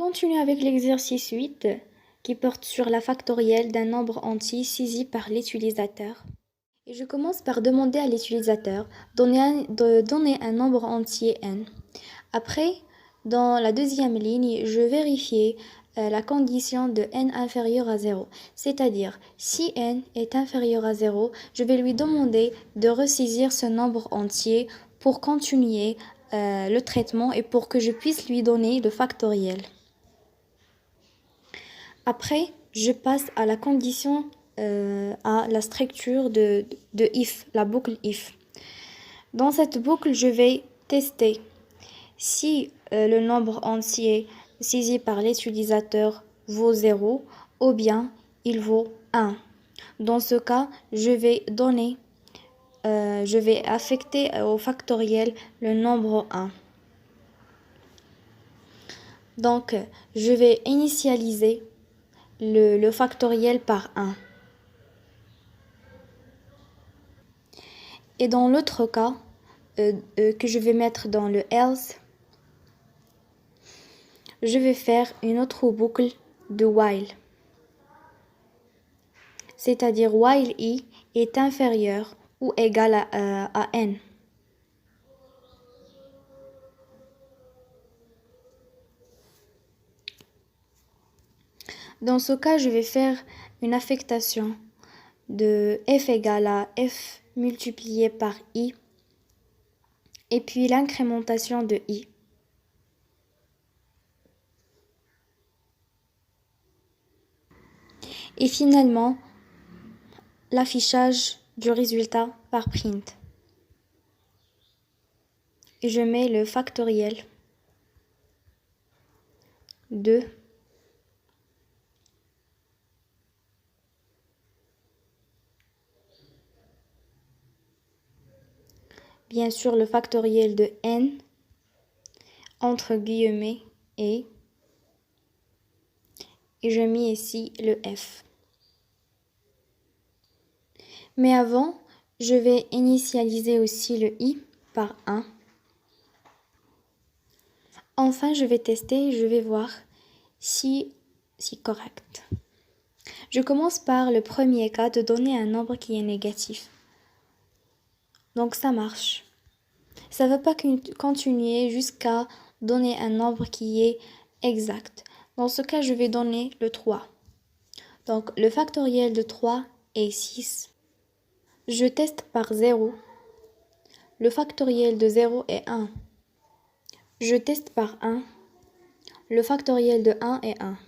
continue avec l'exercice 8 qui porte sur la factorielle d'un nombre entier saisi par l'utilisateur. Et je commence par demander à l'utilisateur de donner un nombre entier n. Après, dans la deuxième ligne, je vérifie la condition de n inférieur à 0. C'est-à-dire, si n est inférieur à 0, je vais lui demander de ressaisir ce nombre entier pour continuer le traitement et pour que je puisse lui donner le factoriel. Après, je passe à la condition, à la structure de if, la boucle if. Dans cette boucle, je vais tester si le nombre entier saisi par l'utilisateur vaut 0 ou bien il vaut 1. Dans ce cas, je vais affecter au factoriel le nombre 1. Donc, je vais initialiser le factoriel par 1. Et dans l'autre cas, que je vais mettre dans le else, je vais faire une autre boucle de while. C'est-à-dire while i est inférieur ou égal à n. Dans ce cas, je vais faire une affectation de f égale à f multiplié par i et puis l'incrémentation de i. Et finalement, l'affichage du résultat par print. Et je mets le factoriel de bien sûr le factoriel de n entre guillemets et je mets ici le f. Mais avant, je vais initialiser aussi le i par 1. Enfin, je vais tester, je vais voir si c'est correct. Je commence par le premier cas de donner un nombre qui est négatif. Donc ça marche. Ça ne va pas continuer jusqu'à donner un nombre qui est exact. Dans ce cas, je vais donner le 3. Donc le factoriel de 3 est 6. Je teste par 0. Le factoriel de 0 est 1. Je teste par 1. Le factoriel de 1 est 1.